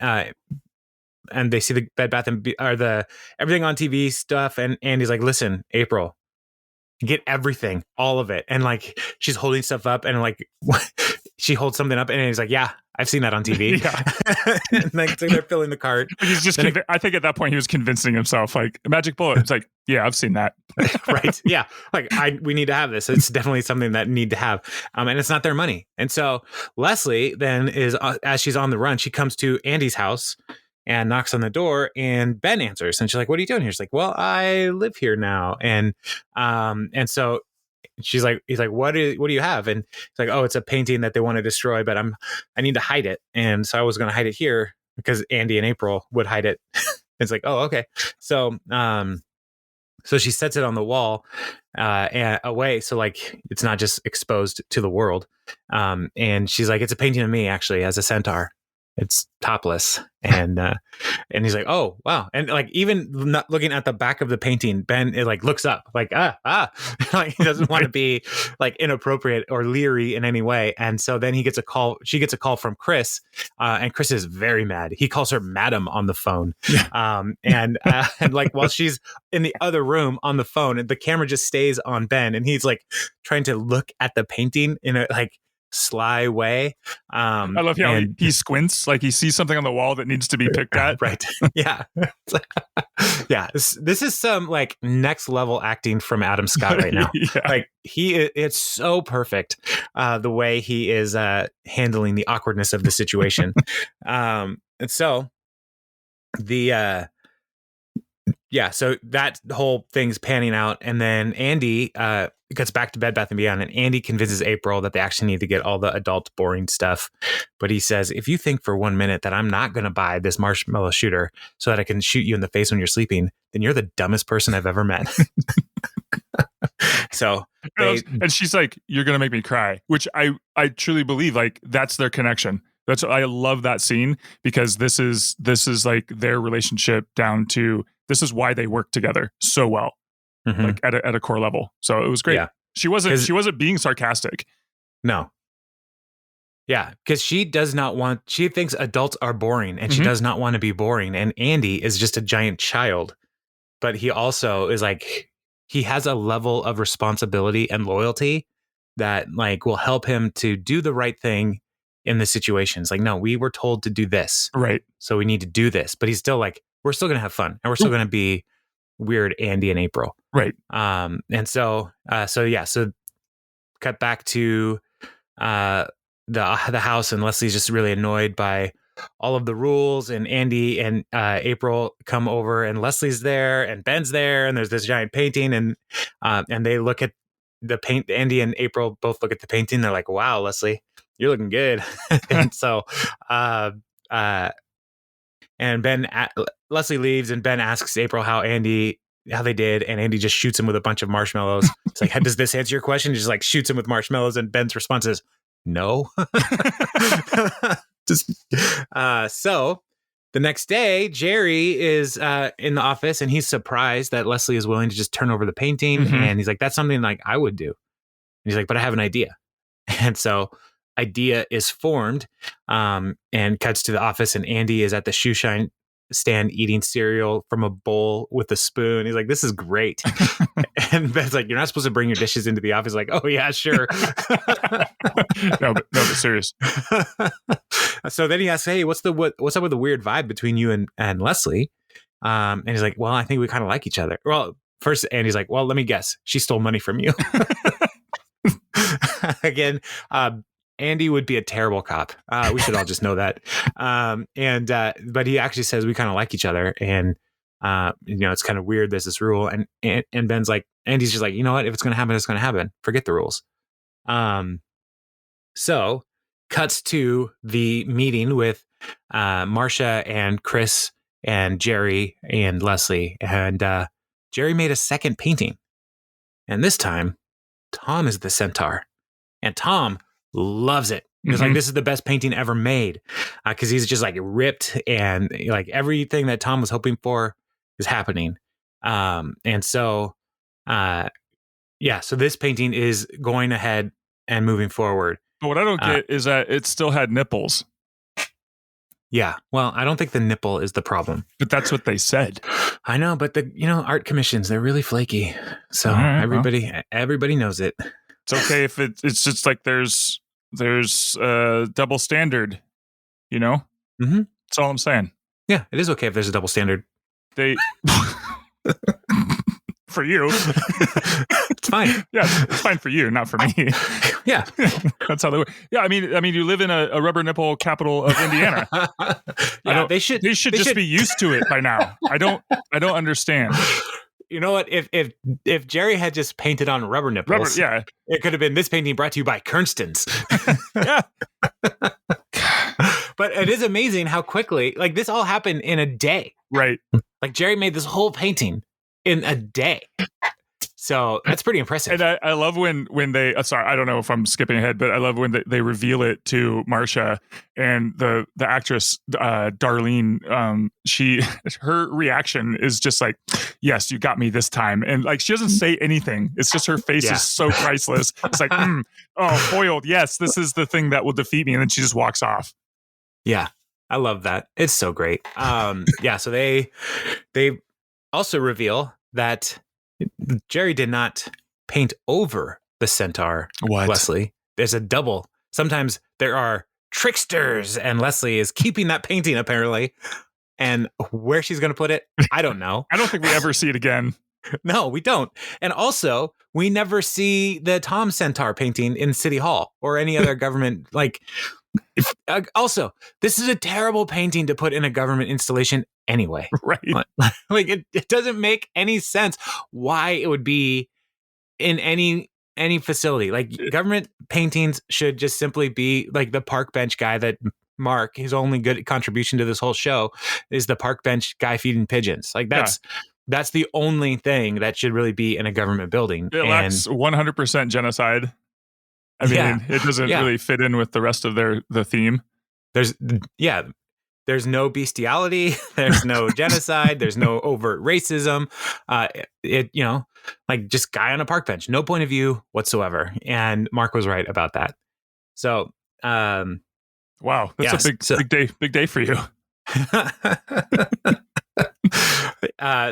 and they see the Bed Bath or the everything on TV stuff, and Andy's like, listen, April, get everything, all of it. And like she's holding stuff up, and like she holds something up, and he's like, yeah, I've seen that on TV. Yeah. And like so they're filling the cart. He's just I think at that point he was convincing himself, like, a magic bullet. It's like, yeah, I've seen that. Right. Yeah. Like we need to have this. It's definitely something that need to have. And it's not their money. And so Leslie then is, as she's on the run, she comes to Andy's house and knocks on the door, and Ben answers, and she's like, what are you doing here? She's like, well, I live here now. And so he's like, what do you have? And he's like, oh, it's a painting that they want to destroy, but I need to hide it. And so I was going to hide it here because Andy and April would hide it. It's like, oh, okay. So, so she sets it on the wall, and away. So like, it's not just exposed to the world. And she's like, it's a painting of me actually as a centaur. It's topless. And he's like, oh, wow. And like, even not looking at the back of the painting, Ben, it like looks up like, like he doesn't want to be like inappropriate or leery in any way. And so then she gets a call from Chris, and Chris is very mad. He calls her madam on the phone. Yeah. And like, while she's in the other room on the phone, and the camera just stays on Ben, and he's like trying to look at the painting in a like sly way. I love how he squints, like he sees something on the wall that needs to be picked at. Right. Yeah. Yeah. This is some like next level acting from Adam Scott right now. Yeah. Like it's so perfect, the way he is handling the awkwardness of the situation. And so so that whole thing's panning out, and then Andy gets back to Bed Bath & Beyond, and Andy convinces April that they actually need to get all the adult boring stuff. But he says, if you think for 1 minute that I'm not going to buy this marshmallow shooter so that I can shoot you in the face when you're sleeping, then you're the dumbest person I've ever met. So and she's like, you're going to make me cry, which I truly believe like that's their connection. I love that scene, because this is like their relationship down to, this is why they work together so well. Mm-hmm. Like at a core level. So it was great. Yeah. She wasn't being sarcastic. No. Yeah, because she thinks adults are boring, and she does not want to be boring. And Andy is just a giant child, but he also is like, he has a level of responsibility and loyalty that like will help him to do the right thing in the situations. Like, no, we were told to do this. Right. So we need to do this. But he's still like, we're still going to have fun, and we're still going to be weird Andy and April. Right. And so cut back to the house, and Leslie's just really annoyed by all of the rules, and Andy and April come over, and Leslie's there, and Ben's there, and there's this giant painting, and they look at the paint. Andy and April both look at the painting. They're like, wow, Leslie, you're looking good. And so and Leslie leaves, and Ben asks April how they did, and Andy just shoots him with a bunch of marshmallows. It's like, does this answer your question? He just like shoots him with marshmallows, and Ben's response is no. So the next day, Jerry is in the office, and he's surprised that Leslie is willing to just turn over the painting. Mm-hmm. And he's like, that's something like I would do. And he's like, but I have an idea. And so idea is formed, and cuts to the office, and Andy is at the shoe shine stand eating cereal from a bowl with a spoon. He's like, this is great. And Ben's like, you're not supposed to bring your dishes into the office. Like, oh yeah, sure. no, but serious. So then he asks, hey, what's up with the weird vibe between you and Leslie? And he's like, well, I think we kind of like each other. Well, first Andy's like, well, let me guess, she stole money from you. Again, Andy would be a terrible cop. We should all just know that. But he actually says we kind of like each other, and it's kind of weird. There's this rule, and Ben's like, Andy's just like, you know what? If it's going to happen, it's going to happen. Forget the rules. So cuts to the meeting with Marcia and Chris and Jerry and Leslie, and Jerry made a second painting, and this time Tom is the centaur. And Tom loves it. He's Mm-hmm. like, this is the best painting ever made, because he's just like ripped, and like everything that Tom was hoping for is happening. And so, so this painting is going ahead and moving forward. But what I don't get is that it still had nipples. Yeah. Well, I don't think the nipple is the problem. But that's what they said. I know, but art commissions, they're really flaky. So right, everybody knows it. It's okay if it's just like there's double standard, Mm-hmm. That's all I'm saying. Yeah, it is okay if there's a double standard. They for you. It's fine. Yeah, it's fine for you, not for me. Yeah. That's how they work. Yeah, I mean you live in a rubber nipple capital of Indiana. Yeah, they should just be used to it by now. I don't understand. You know what? If Jerry had just painted on rubber nipples, it could have been this painting brought to you by Kernstens. Yeah. But it is amazing how quickly, like, this all happened in a day. Right. Like, Jerry made this whole painting in a day. So that's pretty impressive. And I love when they, sorry, I don't know if I'm skipping ahead, but I love when they reveal it to Marcia, and the actress, Darlene, her reaction is just like, yes, you got me this time. And like, she doesn't say anything. It's just her face is so priceless. It's like, foiled. Yes, this is the thing that will defeat me. And then she just walks off. Yeah. I love that. It's so great. So they also reveal that Jerry did not paint over the centaur. What? Leslie. There's a double. Sometimes there are tricksters, and Leslie is keeping that painting apparently. And where she's going to put it, I don't know. I don't think we ever see it again. No, we don't. And also, we never see the Tom Centaur painting in City Hall or any other government. Like, also, this is a terrible painting to put in a government installation anyway. Right. Like, it doesn't make any sense why it would be in any facility. Like, government paintings should just simply be like the park bench guy that Mark, his only good contribution to this whole show is the park bench guy feeding pigeons. Like, that's the only thing that should really be in a government building. It lacks 100% genocide. I mean, it doesn't really fit in with the rest of the theme. There's no bestiality. There's no genocide. There's no overt racism. Like, just guy on a park bench, no point of view whatsoever. And Mark was right about that. So, wow, that's a big day for you. I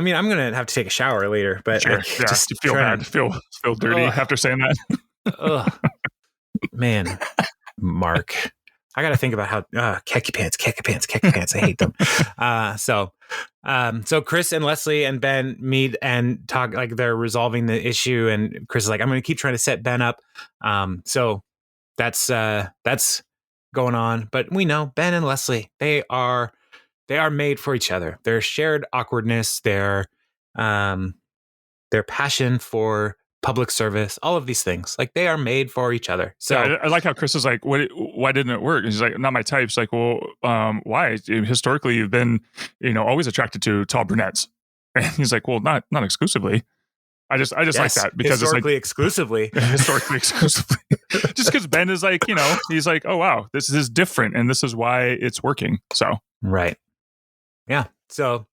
mean, I'm gonna have to take a shower later, but sure. Just feel bad, feel dirty after saying that. Man, Mark, I gotta think about how khaki pants. I hate them. So Chris and Leslie and Ben meet and talk, like they're resolving the issue, and Chris is like, I'm gonna keep trying to set Ben up. So that's going on, but we know Ben and Leslie, they are made for each other. Their shared awkwardness, their passion for public service, all of these things, like, they are made for each other. So I like how Chris is like, why didn't it work? And he's like, not my type. It's like, well, why? Historically, you've been, always attracted to tall brunettes. And he's like, well, not exclusively. I just like that because historically it's exclusively. Historically exclusively. Just because Ben is like, he's like, oh wow, this is different, and this is why it's working. So right. Yeah. So,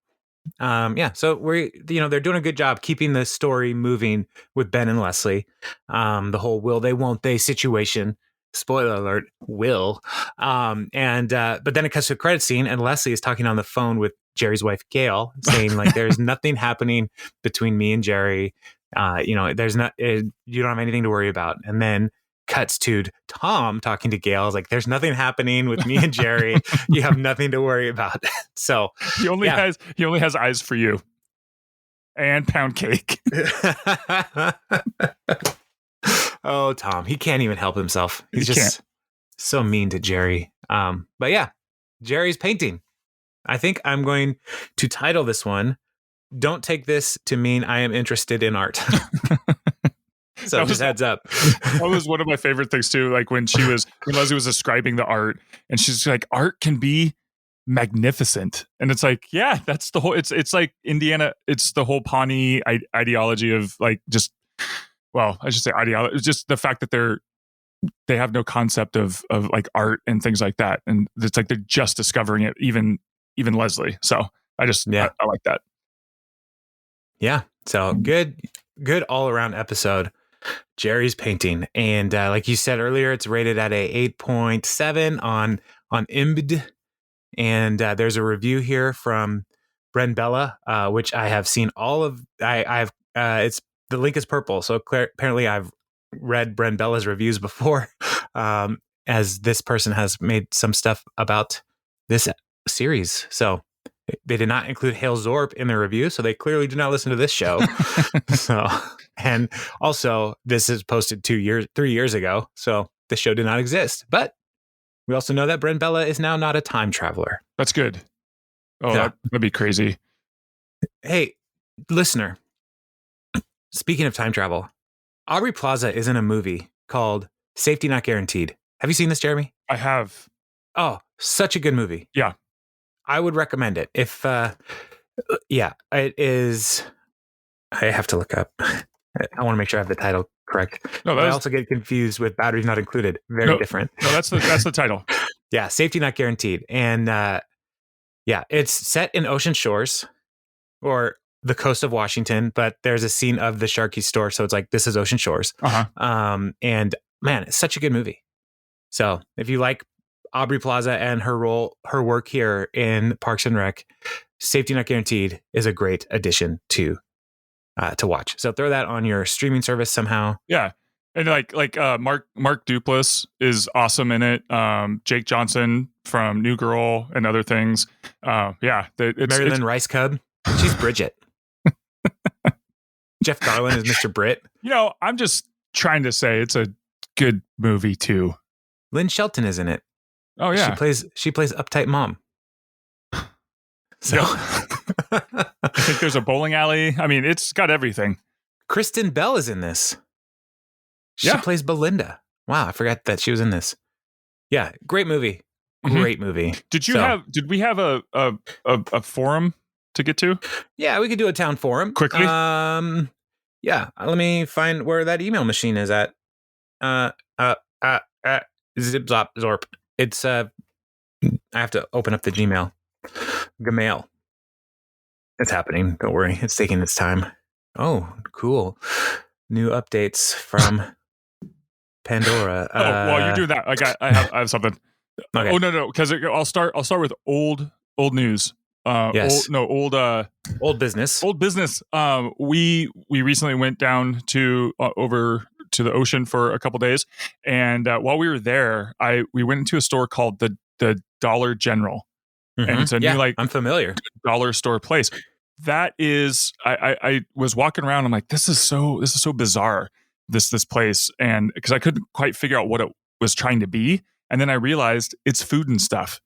so we're, they're doing a good job keeping the story moving with Ben and Leslie. The whole will they, won't they situation. Spoiler alert, will. But then it cuts to a credit scene, and Leslie is talking on the phone with Jerry's wife, Gail, saying, like, there's nothing happening between me and Jerry. There's not, you don't have anything to worry about. And then cuts to Tom talking to Gail. Like, there's nothing happening with me and Jerry. You have nothing to worry about. So he only has eyes for you and pound cake. Oh, Tom, he can't even help himself. He's just so mean to Jerry. But yeah, Jerry's painting. I think I'm going to title this one, "Don't Take This to Mean I Am Interested in Art." So just heads up. That was one of my favorite things too. Like when Leslie was describing the art, and she's like, art can be magnificent. And it's like, yeah, that's the whole, it's like Indiana. It's the whole Pawnee ideology of like, just well, I should say ideology. It's just the fact that they have no concept of like art and things like that, and it's like they're just discovering it. Even Leslie. So I like that. Yeah. So good all around episode. Jerry's Painting, and like you said earlier, it's rated at a 8.7 on IMDb, and there's a review here from Bren Bella, which I have seen all of. I've it's the link is purple, so apparently I've read Bren Bella's reviews before, as this person has made some stuff about this series. So they did not include Hale Zorp in their review, so they clearly do not listen to this show. So, and also this is posted 3 years ago, so the show did not exist. But we also know that Bren Bella is now not a time traveler. That's good. Oh, yeah. That'd be crazy. Hey, listener, speaking of time travel, Aubrey Plaza is in a movie called Safety Not Guaranteed. Have you seen this, Jeremy? I have. Oh, such a good movie. Yeah. I would recommend it. If, it is. I have to look up. I want to make sure I have the title correct. No, I also get confused with Batteries Not Included. Very different. No, that's the title. Yeah, Safety Not Guaranteed. And it's set in Ocean Shores or the coast of Washington, but there's a scene of the Sharkey store. So it's like, this is Ocean Shores. Uh-huh. And man, it's such a good movie. So if you like Aubrey Plaza and her work here in Parks and Rec, Safety Not Guaranteed is a great addition to watch. So throw that on your streaming service somehow. Yeah. And Mark Duplass is awesome in it. Jake Johnson from New Girl and other things. Marilyn Rice Cub. She's Bridget. Jeff Garlin is Mr. Britt. I'm just trying to say it's a good movie too. Lynn Shelton is in it. Oh yeah. She plays uptight mom. So I think there's a bowling alley. I mean, it's got everything. Kristen Bell is in this. She plays Belinda. Wow, I forgot that she was in this. Yeah, great movie. Great movie. Did we have a forum to get to? Yeah, we could do a town forum. Quickly? Yeah, let me find where that email machine is at. Zip zop zorp. It's I have to open up the Gmail. Gmail. It's happening. Don't worry. It's taking its time. Oh, cool. New updates from Pandora. While you do that, I have something. Okay. Oh no, because I'll start with old news. Yes. Old business. Old business. We recently went down to over to the ocean for a couple days, and while we were there, we went into a store called the Dollar General, and it's a new I'm familiar dollar store place. That is, I was walking around. I'm like, this is so bizarre. This place, and because I couldn't quite figure out what it was trying to be, and then I realized it's food and stuff.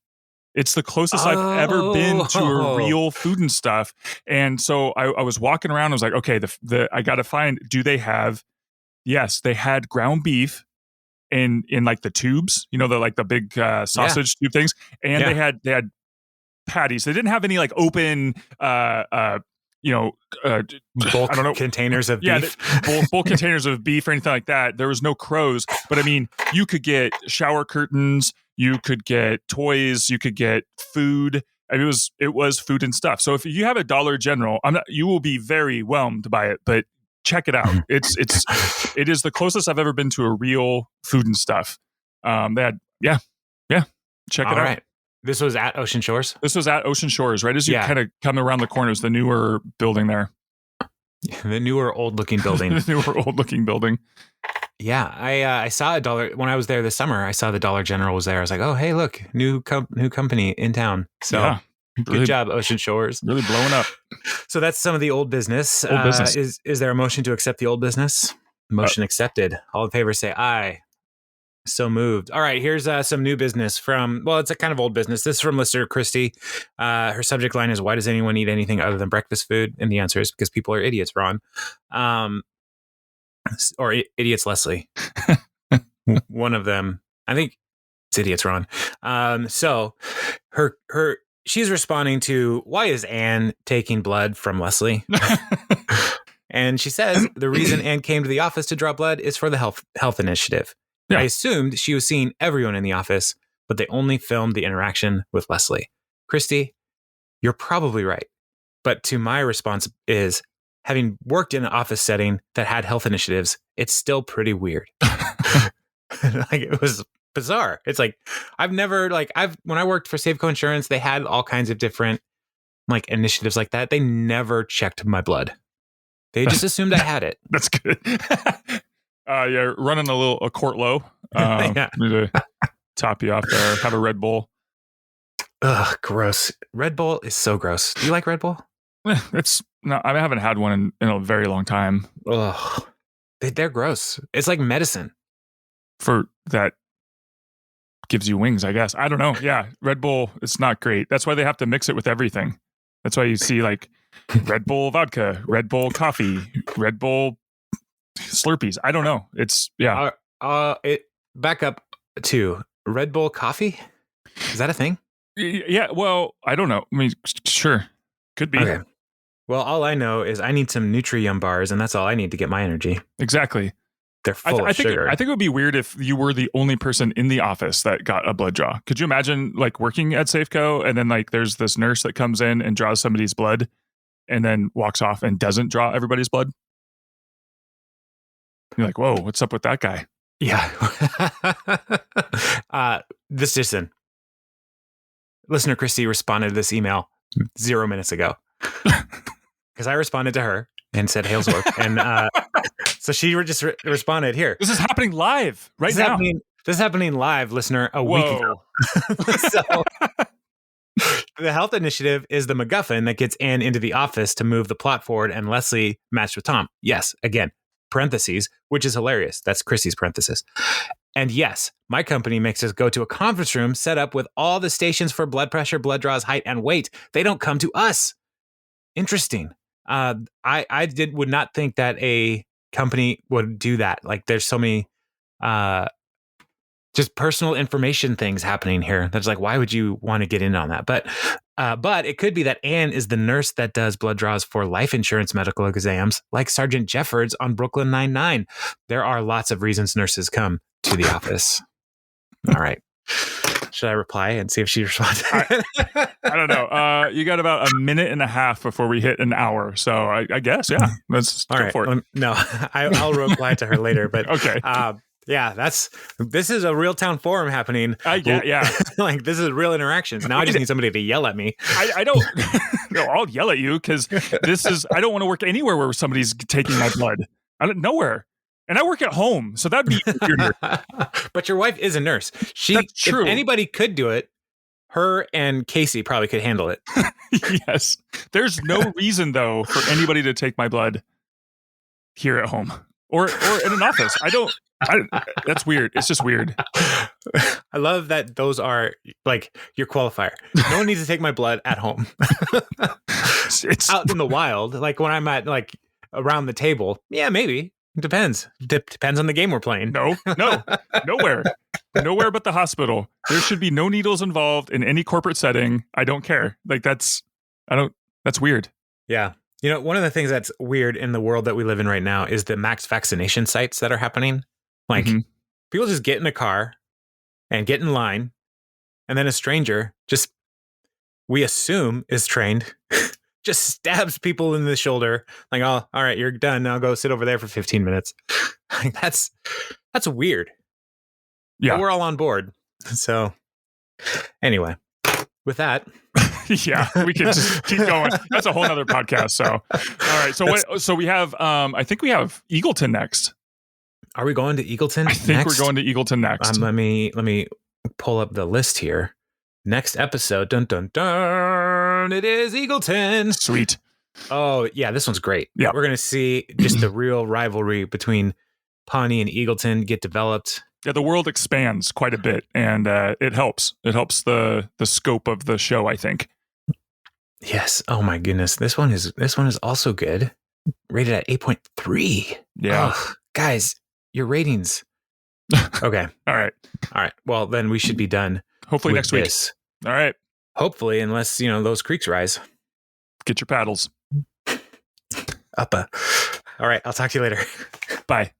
It's the closest I've ever been to a real food and stuff. And so I was walking around. I was like, okay, I got to find. Do they have? Yes, they had ground beef in like the tubes. The big sausage tube things, and they had patties. They didn't have any like open bulk containers of beef. Bulk containers of beef or anything like that. There was no crows, but I mean, you could get shower curtains, you could get toys, you could get food. I mean, it was food and stuff. So if you have a Dollar General, you will be very whelmed by it, but check it out. It is the closest I've ever been to a real food and stuff. They had, check it out. Right. This was at Ocean Shores? This was at Ocean Shores, right as you kind of come around the corner. It was the newer building there. The newer old-looking building. The newer old-looking building. Yeah, I saw a dollar when I was there this summer. I saw the Dollar General was there. I was like, oh, hey, look, new company in town. So good job, Ocean Shores. Really blowing up. So that's some of the old business. Is there a motion to accept the old business? Motion accepted. All in favor say aye. So moved. All right, here's some new business from, it's a kind of old business. This is from listener Christy. Her subject line is, why does anyone eat anything other than breakfast food? And the answer is because people are idiots, Ron. Or idiots, Leslie. One of them. I think it's idiots, Ron. So she's responding to, why is Anne taking blood from Leslie? And she says the reason Anne came to the office to draw blood is for the health initiative. Yeah. I assumed she was seeing everyone in the office, but they only filmed the interaction with Leslie. Christy, you're probably right. But to my response is, having worked in an office setting that had health initiatives, it's still pretty weird. Like, it was bizarre. It's like, when I worked for Safeco Insurance, they had all kinds of different like initiatives like that. They never checked my blood. They just assumed I had it. That's good. Yeah, running a quart low. Yeah. Need to top you off there. Have a Red Bull. Ugh, gross. Red Bull is so gross. Do you like Red Bull? It's no, I haven't had one in a very long time. Ugh. They're gross. It's like medicine. For that gives you wings, I guess. I don't know. Yeah, Red Bull, it's not great. That's why they have to mix it with everything. That's why you see like Red Bull vodka, Red Bull coffee, Red Bull Slurpees. I don't know. It's yeah. Back up to Red Bull coffee. Is that a thing? Yeah. Well, I don't know. I mean, sure, could be. Okay. Well, all I know is I need some Nutri-Yum bars, and that's all I need to get my energy. Exactly. They're full of sugar. I think it would be weird if you were the only person in the office that got a blood draw. Could you imagine like working at Safeco and then like there's this nurse that comes in and draws somebody's blood and then walks off and doesn't draw everybody's blood? You're like, whoa, what's up with that guy? Yeah. This just in. Listener Christy responded to this email 0 minutes ago. Because I responded to her and said Halesworth. And so she just responded here. This is happening live right now. This is happening live, listener, a week ago. So the health initiative is the MacGuffin that gets Anne into the office to move the plot forward, and Leslie matched with Tom. Yes, again, parentheses, which is hilarious. That's Chrissy's parenthesis. And yes, my company makes us go to a conference room set up with all the stations for blood pressure, blood draws, height, and weight. They don't come to us. Interesting. I would not think that a company would do that. Like, there's so many just personal information things happening here. That's like, why would you want to get in on that? But it could be that Anne is the nurse that does blood draws for life insurance medical exams, like Sergeant Jeffords on Brooklyn Nine-Nine. There are lots of reasons nurses come to the office. All right. Should I reply and see if she responds? I don't know. You got about a minute and a half before we hit an hour. So I guess, yeah. Let's go for it. No, I'll reply to her later. But okay. Yeah, this is a real town forum happening. Yeah. Like, this is real interactions. Now I just need somebody to yell at me. I don't. No, I'll yell at you because I don't want to work anywhere where somebody's taking my blood. Nowhere. And I work at home, so that'd be weirder. But your wife is a nurse. That's true. If anybody could do it, her and Casey probably could handle it. Yes. There's no reason, though, for anybody to take my blood here at home or in an office. That's weird. It's just weird. I love that those are like your qualifier. No one needs to take my blood at home. It's out in the wild. Like when I'm at like around the table. Yeah, maybe. It depends. Depends on the game we're playing. No, nowhere. Nowhere but the hospital. There should be no needles involved in any corporate setting. I don't care. Like that's weird. Yeah. You know, one of the things that's weird in the world that we live in right now is the max vaccination sites that are happening. Like people just get in a car and get in line, and then a stranger just, we assume is trained, just stabs people in the shoulder. Like, oh, all right, you're done. Now go sit over there for 15 minutes. Like, that's weird. Yeah. But we're all on board. So anyway, with that. Yeah, we can just keep going. That's a whole nother podcast. So, all right. So we have, I think we have Eagleton next. Are we going to Eagleton? I think we're going to Eagleton next. Let me pull up the list here. Next episode, dun dun dun! It is Eagleton. Sweet. Oh yeah, this one's great. Yeah, we're gonna see just the real rivalry between Pawnee and Eagleton get developed. Yeah, the world expands quite a bit, and it helps. It helps the scope of the show, I think. Yes. Oh my goodness, this one is also good. Rated at 8.3. Yeah, guys, your ratings. Okay. All right. Well, then we should be done. Hopefully next week. All right. Hopefully, unless those creeks rise. Get your paddles. Uppa. All right. I'll talk to you later. Bye.